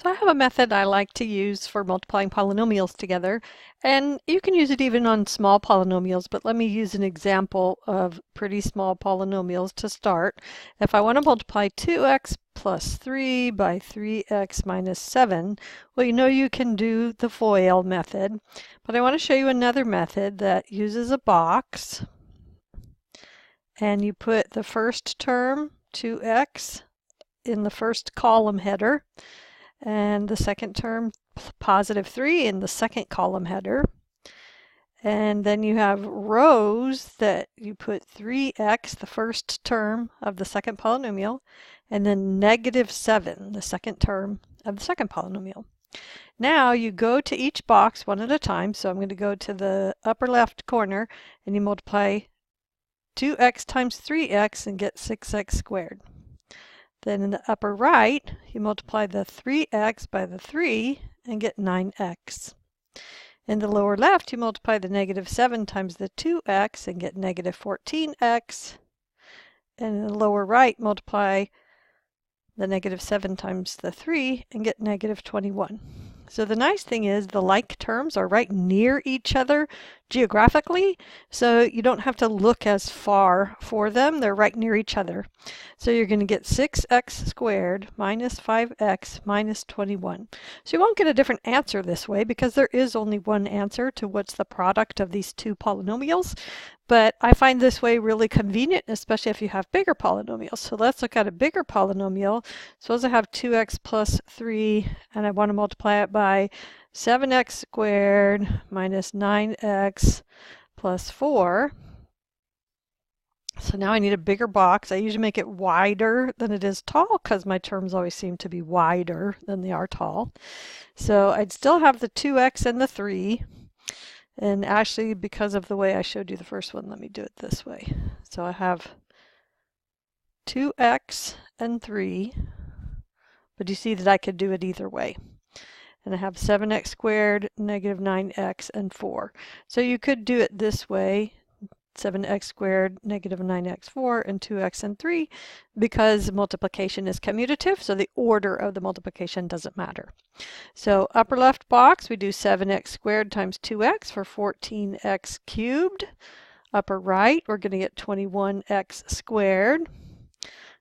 So I have a method I like to use for multiplying polynomials together, and you can use it even on small polynomials, but let me use an example of pretty small polynomials to start. If I want to multiply 2x plus 3 by 3x minus 7, well, you know you can do the FOIL method, but I want to show you another method that uses a box, and you put the first term, 2x, in the first column header, and the second term, positive 3, in the second column header. And then you have rows that you put 3x, the first term of the second polynomial, and then negative 7, the second term of the second polynomial. Now you go to each box one at a time. So I'm going to go to the upper left corner, and you multiply 2x times 3x and get 6x squared. Then in the upper right, you multiply the 3x by the 3 and get 9x. In the lower left, you multiply the negative 7 times the 2x and get negative 14x. And in the lower right, multiply the negative 7 times the 3 and get negative 21. So the nice thing is the like terms are right near each other geographically, so you don't have to look as far for them. They're right near each other. So you're going to get 6x squared minus 5x minus 21. So you won't get a different answer this way because there is only one answer to what's the product of these two polynomials. But I find this way really convenient, especially if you have bigger polynomials. So let's look at a bigger polynomial. Suppose I have 2x plus 3, and I want to multiply it by 7x squared minus 9x plus 4. So now I need a bigger box. I usually make it wider than it is tall because my terms always seem to be wider than they are tall. So I'd still have the 2x and the 3. And actually, because of the way I showed you the first one, let me do it this way. So I have 2x and 3, but you see that I could do it either way. And I have 7x squared, negative 9x, and 4. So you could do it this way, 7x squared, negative 9x, 4, and 2x and 3, because multiplication is commutative, so the order of the multiplication doesn't matter. So upper left box, we do 7x squared times 2x for 14x cubed. Upper right, we're going to get 21x squared.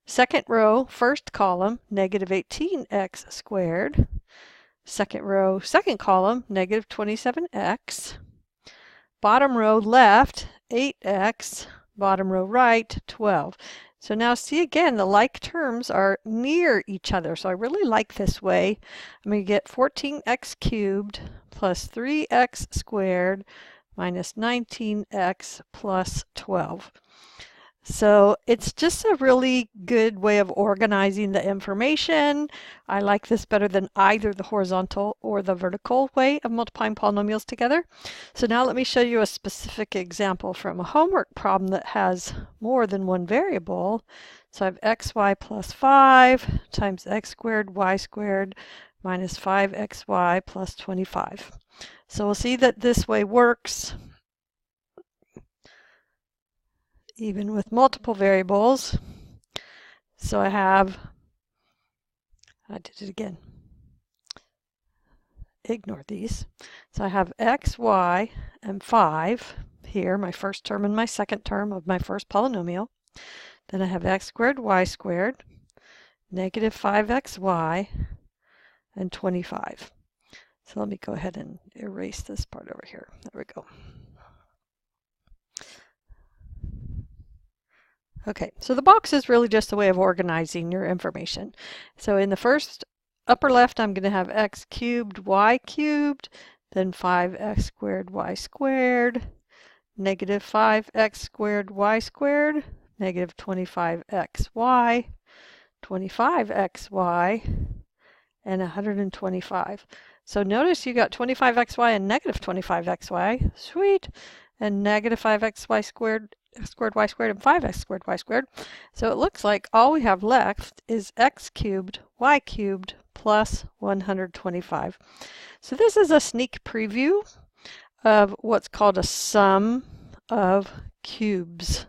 Second row, first column, negative 18x squared. Second row, second column, negative 27x. Bottom row left, 8x. Bottom row right, 12. So now see again, the like terms are near each other. So I really like this way. I'm going to get 14x cubed plus 3x squared minus 19x plus 12. So it's just a really good way of organizing the information. I like this better than either the horizontal or the vertical way of multiplying polynomials together. So now let me show you a specific example from a homework problem that has more than one variable. So I have xy plus 5 times x squared y squared minus 5xy plus 25. So we'll see that this way works even with multiple variables. So I did it again. Ignore these. So I have x, y, and 5 here, my first term and my second term of my first polynomial. Then I have x squared, y squared, negative 5xy, and 25. So let me go ahead and erase this part over here. There we go. Okay, so the box is really just a way of organizing your information. So in the first upper left, I'm going to have x cubed, y cubed, then 5x squared, y squared, negative 5x squared, y squared, negative 25xy, 25xy, and 125. So notice you got 25xy and negative 25xy. Sweet. And negative 5xy squared y squared and 5x squared y squared. So it looks like all we have left is x cubed y cubed plus 125. So this is a sneak preview of what's called a sum of cubes.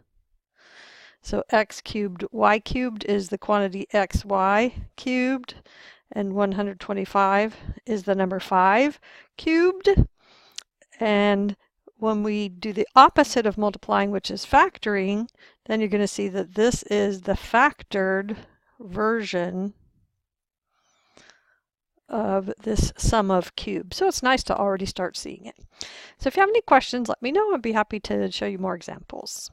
So x cubed y cubed is the quantity xy cubed, and 125 is the number 5 cubed. And when we do the opposite of multiplying, which is factoring, then you're going to see that this is the factored version of this sum of cubes. So it's nice to already start seeing it. So if you have any questions, let me know. I'd be happy to show you more examples.